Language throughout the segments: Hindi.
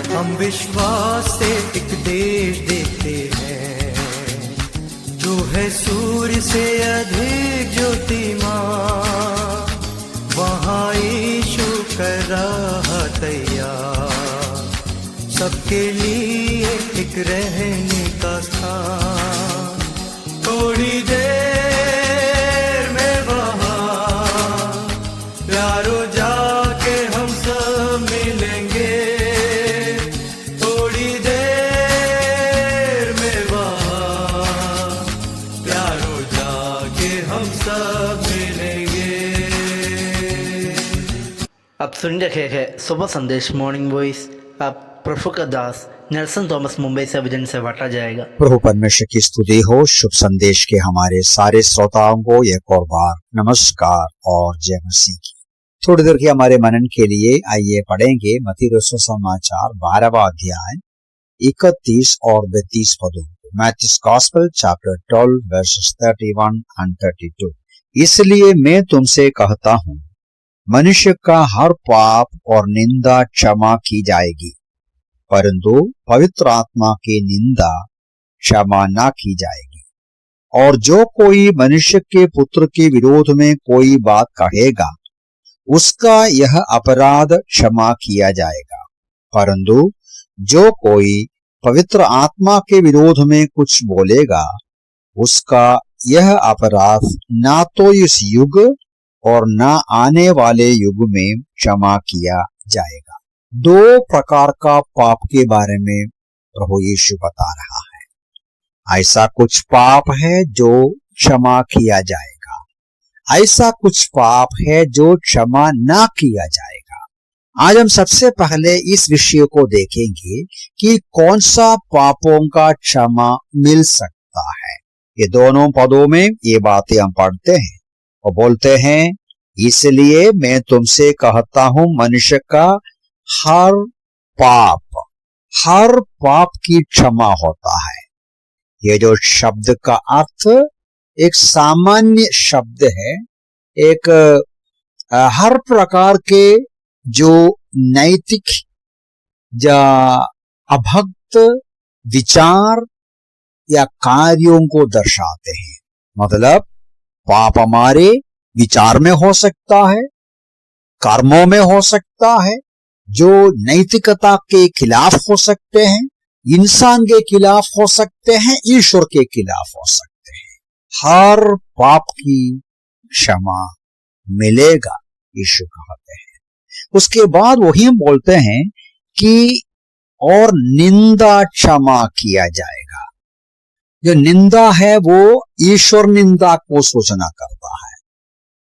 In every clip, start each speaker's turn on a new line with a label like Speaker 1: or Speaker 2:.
Speaker 1: हम विश्वास से एक देश देखते हैं जो है सूर्य से अधिक ज्योतिमान, वहाँ यीशु कर रहा तैयार सबके लिए एक रहने का स्थान। थोड़ी देर में वहाँ प्यारो जाके हम सब मिलेंगे, थोड़ी देर में वहाँ प्यारो जाके हम सब मिलेंगे।
Speaker 2: आप सुन रहे हैं सुबह संदेश मॉर्निंग वॉइस। आप प्रफुल्ल दास नेल्सन थॉमस मुंबई से विजन से बांटा जाएगा।
Speaker 3: प्रभु परमेश्वर की स्तुति हो। शुभ संदेश के हमारे सारे श्रोताओं को एक और बार नमस्कार और जय मसीह की। थोड़ी देर के हमारे मनन के लिए आइए पढ़ेंगे मत्ती रसूल समाचार 12वां अध्याय 31 और 32 पदों को। Matthew's gospel chapter 12 verses 31 and 32। इसलिए मैं तुमसे कहता हूँ, मनुष्य का हर पाप और निंदा क्षमा की जाएगी, परंतु पवित्र आत्मा की निंदा क्षमा न की जाएगी। और जो कोई मनुष्य के पुत्र के विरोध में कोई बात कहेगा, उसका यह अपराध क्षमा किया जाएगा, परंतु जो कोई पवित्र आत्मा के विरोध में कुछ बोलेगा, उसका यह अपराध ना तो इस युग और न आने वाले युग में क्षमा किया जाएगा। दो प्रकार का पाप के बारे में प्रभु यीशु बता रहा है। ऐसा कुछ पाप है जो क्षमा किया जाएगा, ऐसा कुछ पाप है जो क्षमा ना किया जाएगा। आज हम सबसे पहले इस विषय को देखेंगे कि कौन सा पापों का क्षमा मिल सकता है। ये दोनों पदों में ये बातें हम पढ़ते हैं और बोलते हैं, इसलिए मैं तुमसे कहता हूं, मनुष्य का हर पाप की क्षमा होता है। ये जो शब्द का अर्थ एक सामान्य शब्द है, एक हर प्रकार के जो नैतिक या अभक्त विचार या कार्यों को दर्शाते हैं। मतलब पाप हमारे विचार में हो सकता है, कर्मों में हो सकता है, जो नैतिकता के खिलाफ हो सकते हैं, इंसान के खिलाफ हो सकते हैं, ईश्वर के खिलाफ हो सकते हैं। हर पाप की क्षमा मिलेगा, यीशु कहते हैं। उसके बाद वही बोलते हैं कि और निंदा क्षमा किया जाएगा। जो निंदा है वो ईश्वर निंदा को सूचना करता है।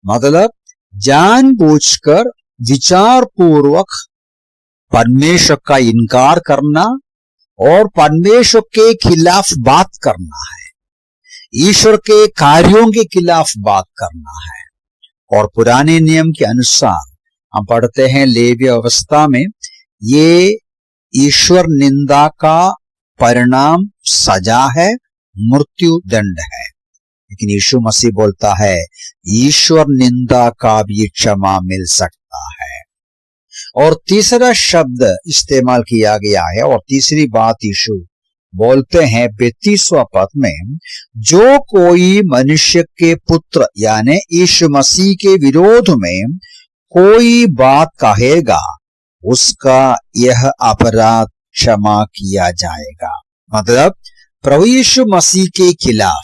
Speaker 3: मतलब जानबूझकर विचार पूर्वक परमेश्वर का इनकार करना और परमेश्वर के खिलाफ बात करना है, ईश्वर के कार्यों के खिलाफ बात करना है। और पुराने नियम के अनुसार हम पढ़ते हैं लेवी अवस्था में, ये ईश्वर निंदा का परिणाम सजा है, मृत्यु दंड है। लेकिन यीशु मसीह बोलता है, ईश्वर निंदा का भी क्षमा मिल सकता है। और तीसरा शब्द इस्तेमाल किया गया है और तीसरी बात यीशु बोलते हैं 32वां पद में, जो कोई मनुष्य के पुत्र यानी यीशु मसीह के विरोध में कोई बात कहेगा, उसका यह अपराध क्षमा किया जाएगा। मतलब प्रभु यीशु मसीह के खिलाफ,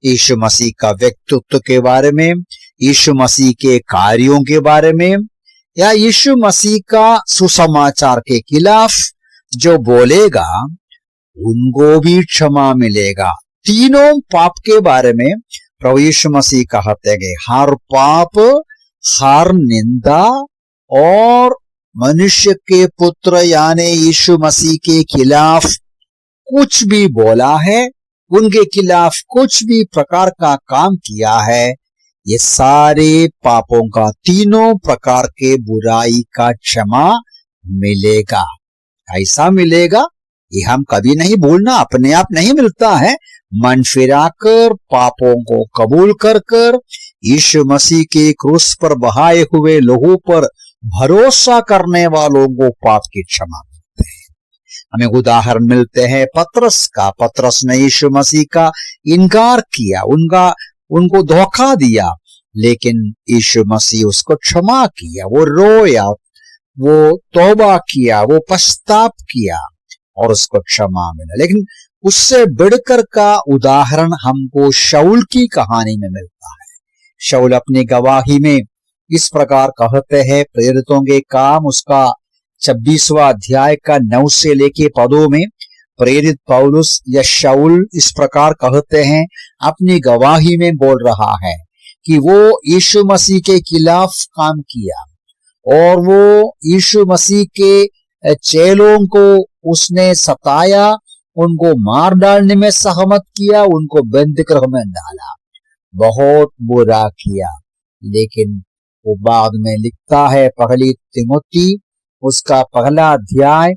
Speaker 3: यीशु मसीह का व्यक्तित्व के बारे में, यीशु मसीह के कार्यों के बारे में, या यीशु मसीह का सुसमाचार के खिलाफ जो बोलेगा, उनको भी क्षमा मिलेगा। तीनों पाप के बारे में प्रभु यीशु मसीह कहते हैं, हर पाप, हर निंदा और मनुष्य के पुत्र यानी यीशु मसीह के खिलाफ कुछ भी बोला है, उनके खिलाफ कुछ भी प्रकार का काम किया है, ये सारे पापों का, तीनों प्रकार के बुराई का क्षमा मिलेगा। ऐसा मिलेगा ये हम कभी नहीं भूलना, अपने आप नहीं मिलता है। मन फिराकर पापों को कबूल कर कर यीशु मसीह के क्रूस पर बहाए हुए लहू पर भरोसा करने वालों को पाप की क्षमा मिलते हैं। हमें उदाहरण मिलते हैं पतरस का। पतरस ने यीशु मसीह का इनकार किया, उनको धोखा दिया, लेकिन यीशु मसीह उसको क्षमा किया। वो रोया, वो तौबा किया, वो पश्चाताप किया और उसको क्षमा मिला। लेकिन उससे बढ़कर का उदाहरण हमको शाऊल की कहानी में मिलता है। शाऊल अपनी गवाही में इस प्रकार कहते हैं, प्रेरितों के काम उसका 26वां अध्याय का 9 से लेके पदों में प्रेरित पौलुस या शाऊल इस प्रकार कहते हैं, अपनी गवाही में बोल रहा है कि वो यीशु मसीह के खिलाफ काम किया और वो यीशु मसीह के चेलों को उसने सताया, उनको मार डालने में सहमत किया, उनको बंदीगृह में डाला, बहुत बुरा किया। लेकिन वो बाद में लिखता है, पहली तिमोथी उसका पहला अध्याय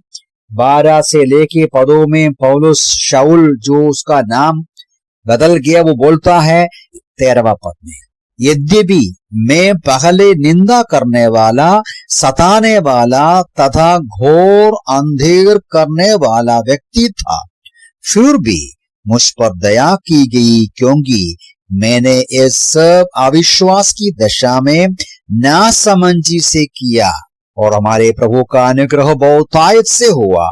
Speaker 3: 12 से लेके पदों में पौलुस शाऊल जो उसका नाम बदल गया, वो बोलता है 13वां पद में, यद्यपि मैं पहले निंदा करने वाला, सताने वाला तथा घोर अंधेर करने वाला व्यक्ति था, फिर भी मुझ पर दया की गई, क्योंकि मैंने इस सब अविश्वास की दशा में नासमझी से किया और हमारे प्रभु का अनुग्रह बहुतायत से हुआ,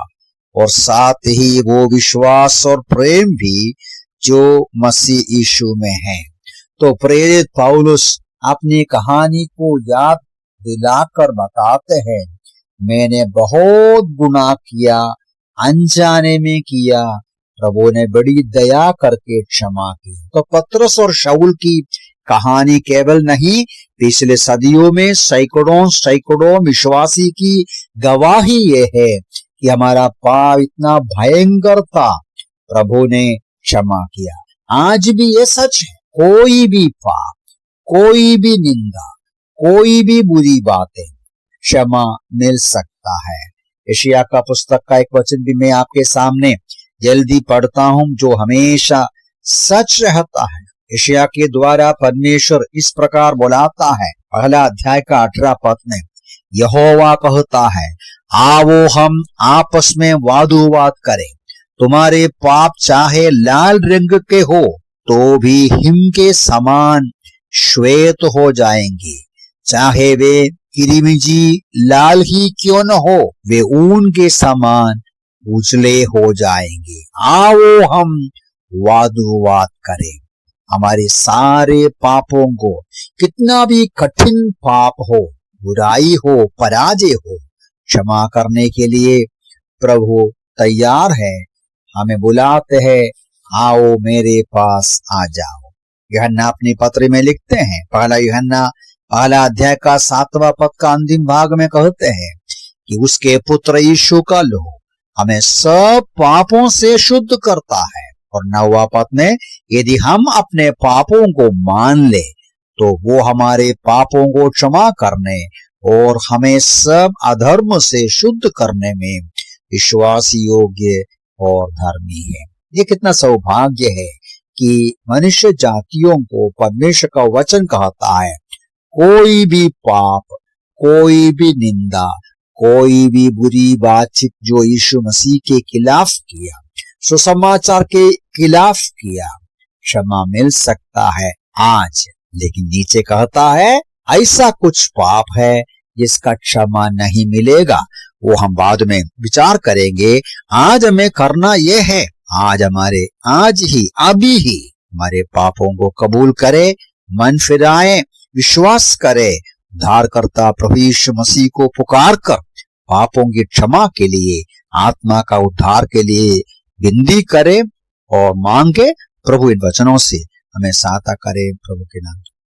Speaker 3: और साथ ही वो विश्वास और प्रेम भी जो मसीह यीशु में है। तो प्रेरित पौलुस अपनी कहानी को याद दिलाकर बताते हैं, मैंने बहुत गुनाह किया, अनजाने में किया, प्रभु ने बड़ी दया करके क्षमा की। तो पतरस और शाऊल की कहानी केवल नहीं, पिछले सदियों में सैकड़ों विश्वासी की गवाही ये है कि हमारा पाप इतना भयंकर था, प्रभु ने क्षमा किया। आज भी ये सच है, कोई भी पाप, कोई भी निंदा, कोई भी बुरी बातें क्षमा मिल सकता है। यशायाह का पुस्तक का एक वचन भी मैं आपके सामने जल्दी पढ़ता हूं, जो हमेशा सच रहता है। यशायाह के द्वारा परमेश्वर इस प्रकार बुलाता है, पहला अध्याय का 18 पद में यहोवा कहता है, आओ हम आपस में वादुवाद करें, तुम्हारे पाप चाहे लाल रंग के हो तो भी हिम के समान श्वेत हो जाएंगे, चाहे वे किरीमिजी लाल ही क्यों न हो, वे ऊन के समान उजले हो जाएंगे। आओ हम वादुवाद करें। हमारे सारे पापों को, कितना भी कठिन पाप हो, बुराई हो, पराजय हो, क्षमा करने के लिए प्रभु तैयार है। हमें बुलाते हैं, आओ मेरे पास आ जाओ। यूहन्ना अपनी पत्र में लिखते हैं, पहला यूहन्ना पहला अध्याय का 7वां पद का अंतिम भाग में कहते हैं कि उसके पुत्र यीशु का लहू हमें सब पापों से शुद्ध करता है। और 9वां पद में, यदि हम अपने पापों को मान ले तो वो हमारे पापों को क्षमा करने और हमें सब अधर्म से शुद्ध करने में विश्वास योग्य और धर्मी है। ये कितना सौभाग्य है कि मनुष्य जातियों को परमेश्वर का वचन कहता है, कोई भी पाप, कोई भी निंदा, कोई भी बुरी बातचीत जो यीशु मसीह के खिलाफ किया, सुसमाचार के खिलाफ किया, क्षमा मिल सकता है आज। लेकिन नीचे कहता है, ऐसा कुछ पाप है जिसका क्षमा नहीं मिलेगा, वो हम बाद में विचार करेंगे। आज हमें करना यह है, आज ही अभी ही हमारे पापों को कबूल करे, मन फिराए, विश्वास करे, उद्धारकर्ता प्रभु यीशु मसीह को पुकार कर पापों की क्षमा के लिए, आत्मा का उद्धार के लिए विनती करे और मांगे। प्रभु इन वचनों से हमें सहायता करे। प्रभु के नाम